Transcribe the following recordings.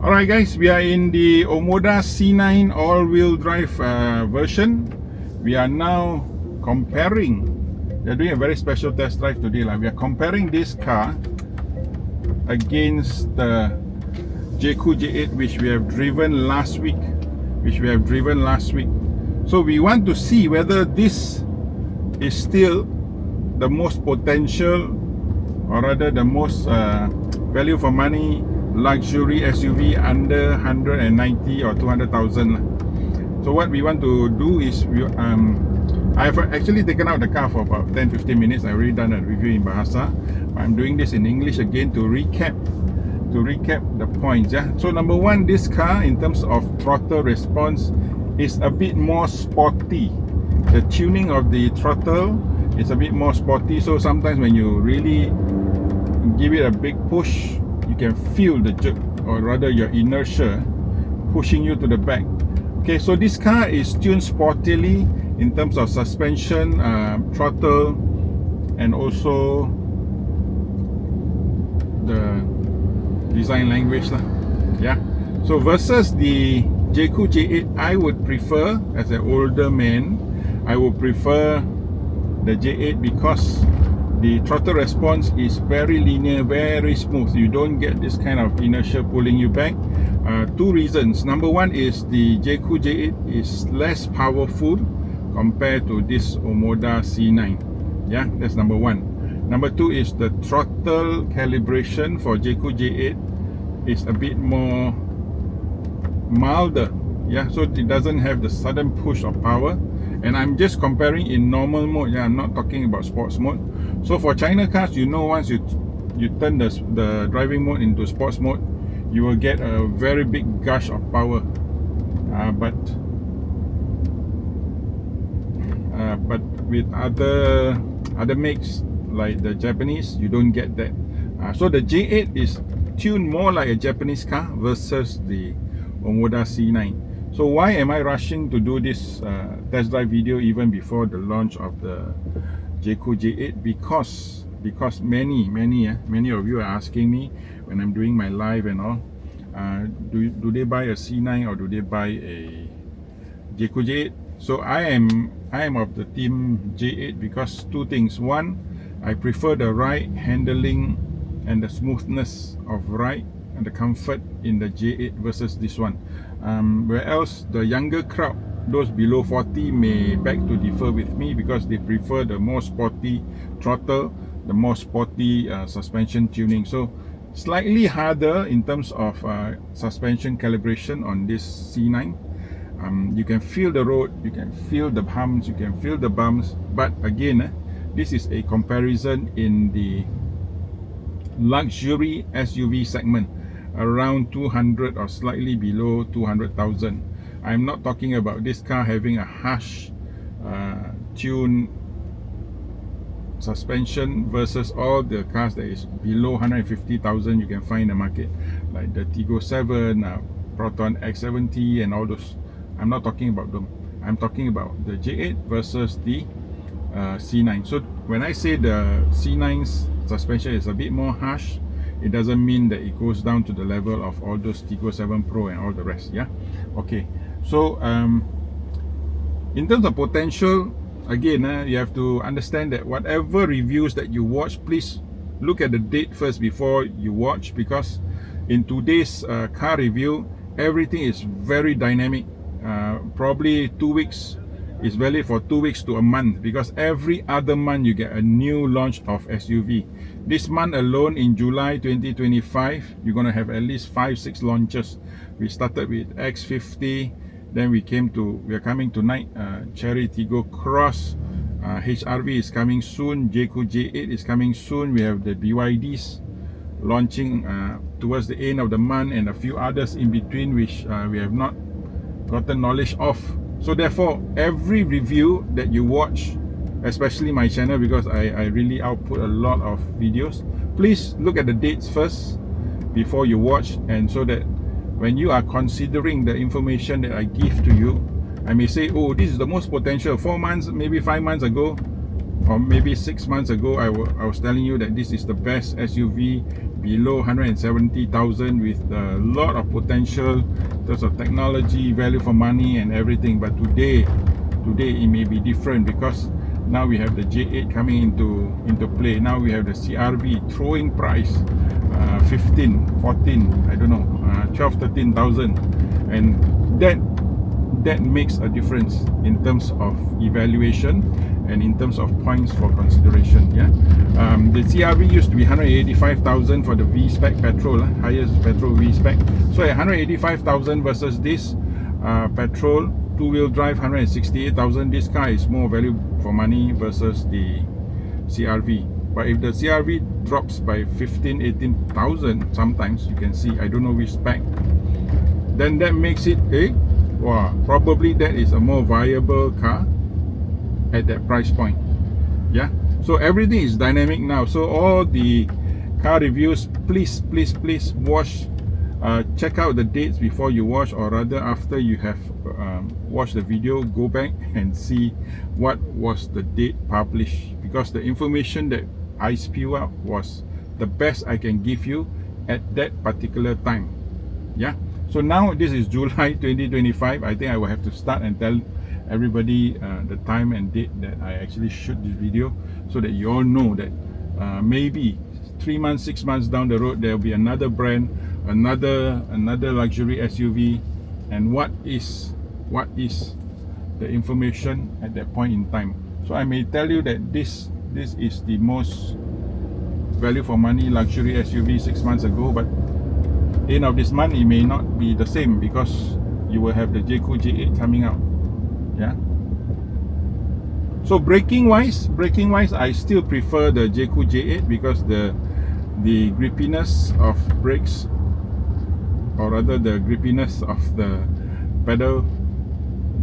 Alright guys, we are in the Omoda C9 all-wheel drive version. We are now comparing. We are doing a very special test drive today. We are comparing this car against the Jaecoo J8 which we have driven last week. So we want to see whether this is still the most potential, or rather the most value for money luxury SUV under 190 or 200,000. So what we want to do is I've actually taken out the car for about 10-15 minutes. I've already done a review in Bahasa. I'm doing this in English again to recap the points. Yeah. So number one, this car in terms of throttle response is a bit more sporty. The tuning of the throttle is a bit more sporty. So sometimes when you really give it a big push, you can feel the jerk, or rather your inertia pushing you to the back. Okay, so this car is tuned sportily in terms of suspension, throttle, and also the design language lah. Yeah. So versus the Jaecoo J8, I would prefer, as an older man, I would prefer the J8 because the throttle response is very linear, very smooth. You don't get this kind of inertia pulling you back. Two reasons. Number one is the Jaecoo J8 is less powerful compared to this Omoda C9. Yeah, that's number one. Number two is the throttle calibration for Jaecoo J8 is a bit more milder. Yeah, so it doesn't have the sudden push of power. And I'm just comparing in normal mode. Yeah, I'm not talking about sports mode. So for China cars, you know, once you turn the driving mode into sports mode, you will get a very big gush of power. But with other makes like the Japanese, you don't get that. So the J8 is tuned more like a Japanese car versus the Omoda C9. So why am I rushing to do this test drive video even before the launch of the Jaecoo J8? Because many of you are asking me when I'm doing my live and all, do they buy a C9 or do they buy a Jaecoo J8? So I am of the team J8 because two things. One, I prefer the ride handling and the smoothness of ride and the comfort in the J8 versus this one. Where else the younger crowd, those below 40, may beg to differ with me because they prefer the more sporty throttle, the more sporty suspension tuning. So slightly harder in terms of suspension calibration on this C9. You can feel the road, you can feel the humps, you can feel the bumps, but again, this is a comparison in the luxury SUV segment, around 200 or slightly below 200,000. I'm not talking about this car having a harsh tune suspension versus all the cars that is below 150,000 you can find in the market, like the Tiggo 7, Proton X70 and all those. I'm not talking about them. I'm talking about the J8 versus the C9. So when I say the C9's suspension is a bit more harsh, it doesn't mean that it goes down to the level of all those Tiggo 7 Pro and all the rest. Yeah. Okay. So in terms of potential, again, you have to understand that whatever reviews that you watch, please look at the date first before you watch, because in today's car review, everything is very dynamic. Probably 2 weeks is valid for 2 weeks to a month, because every other month you get a new launch of SUV. This month alone, in July 2025, you're going to have at least 5-6 launches. We started with X50, then we are coming tonight, Cherry Tiggo Cross, HRV is coming soon, Jaecoo J8 is coming soon. We have the BYDs launching towards the end of the month, and a few others in between which we have not gotten knowledge of. So therefore, every review that you watch, especially my channel, because I really output a lot of videos, please look at the dates first before you watch, and so that when you are considering the information that I give to you, I may say, oh, this is the most potential. 4 months, maybe 5 months ago, or maybe 6 months ago, I was telling you that this is the best SUV below 170,000 with a lot of potential in terms of technology, value for money and everything. But today it may be different, because now we have the J8 coming into play. Now we have the CRV throwing price 15, 14, I don't know, 12, 13,000, and that makes a difference in terms of evaluation and in terms of points for consideration. Yeah, the CRV used to be 185,000 for the V-spec petrol, highest petrol V-spec. So at 185,000 versus this petrol two-wheel drive 168,000, this car is more value for money versus the CRV. But if the CRV drops by 15, 18,000, sometimes you can see, I don't know which spec, then that makes it probably that is a more viable car at that price point. Yeah, so everything is dynamic now. So all the car reviews, please watch, check out the dates before you watch, or rather after you have watched the video, go back and see what was the date published, because the information that I spew out was the best I can give you at that particular time. Yeah, so now this is July 2025. I think I will have to start and tell everybody the time and date that I actually shoot this video, so that you all know that maybe 3 months, 6 months down the road there will be another brand, another luxury SUV, and what is the information at that point in time. So I may tell you that this is the most value for money luxury SUV 6 months ago, but end of this month it may not be the same, because you will have the Jaecoo J8 coming out. Yeah. So braking wise, I still prefer the Jaecoo J8, because the grippiness of brakes, or rather the grippiness of the pedal,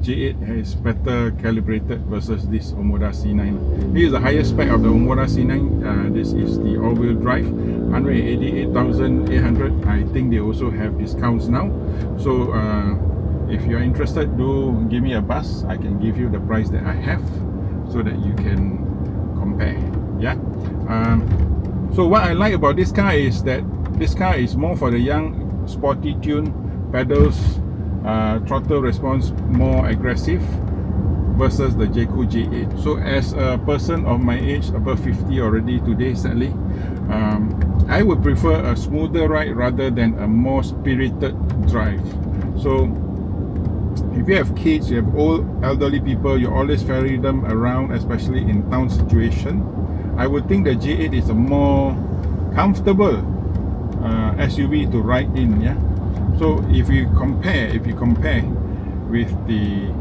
J8 is better calibrated versus this Omoda C9. This is the highest spec of the Omoda C9. This is the all-wheel drive, 188,800. I think they also have discounts now. So if you're interested, do give me a buzz. I can give you the price that I have, so that you can compare. Yeah. So what I like about this car is that this car is more for the young, sporty tune, pedals, throttle response more aggressive versus the Jaecoo J8. So as a person of my age, above 50 already today sadly, I would prefer a smoother ride rather than a more spirited drive. So if you have kids, you have old elderly people, you always ferry them around, especially in town situation, I would think the J8 is a more comfortable SUV to ride in. Yeah. So if you compare with the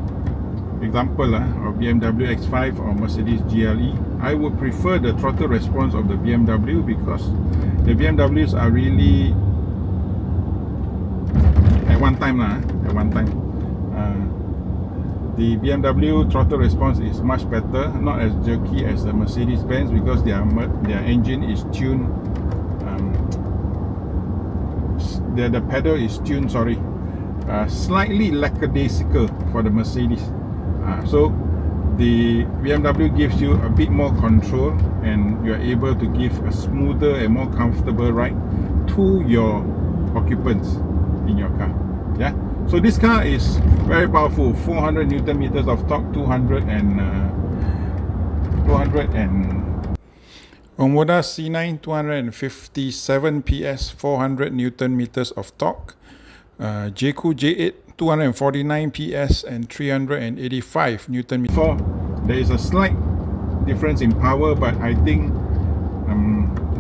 example of BMW X5 or Mercedes GLE, I would prefer the throttle response of the BMW, because the BMWs are really, at one time the BMW throttle response is much better, not as jerky as the Mercedes-Benz, because their engine is tuned, the pedal is tuned, slightly lackadaisical for the Mercedes. So the BMW gives you a bit more control, and you are able to give a smoother and more comfortable ride to your occupants in your car. Yeah. So this car is very powerful, 400 Newton meters of torque, 200 and Omoda C9 257 PS, 400 Newton meters of torque. Jaecoo J8 249 PS and 385 Newton meters. So there is a slight difference in power, but I think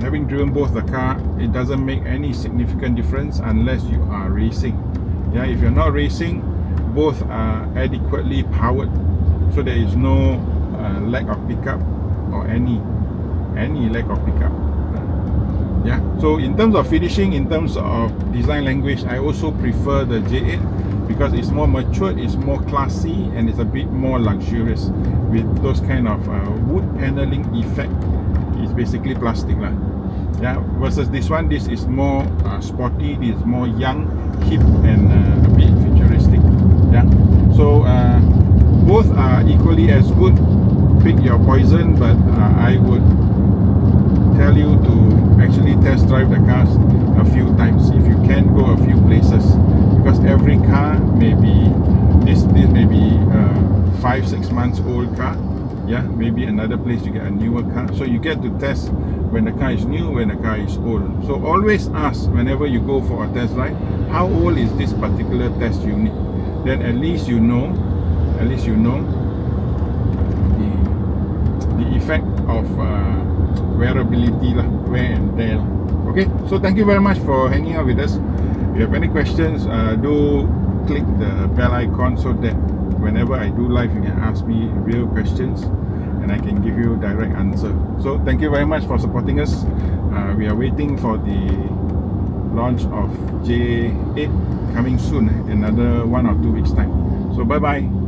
having driven both the car, it doesn't make any significant difference unless you are racing. Yeah, if you're not racing, both are adequately powered, so there is no lack of pickup or any lack of pickup. Yeah. So in terms of finishing, in terms of design language, I also prefer the J8 because it's more matured, it's more classy, and it's a bit more luxurious with those kind of wood paneling effect. It's basically plastic lah. Yeah, versus this one, this is more sporty, this is more young, hip, and a bit futuristic. Yeah, so both are equally as good. Pick your poison, but I would tell you to actually test drive the cars a few times. If you can, go a few places, because every car may be this may be 5-6 months old car. Yeah, maybe another place you get a newer car, so you get to test when the car is new, when the car is old. So always ask whenever you go for a test ride, how old is this particular test unit? Then at least you know the effect of wearability lah, wear and tear lah. Okay, so thank you very much for hanging out with us. If you have any questions, do click the bell icon so that whenever I do live, you can ask me real questions and I can give you direct answer. So thank you very much for supporting us. We are waiting for the launch of J8 coming soon, another 1 or 2 weeks time. So bye bye.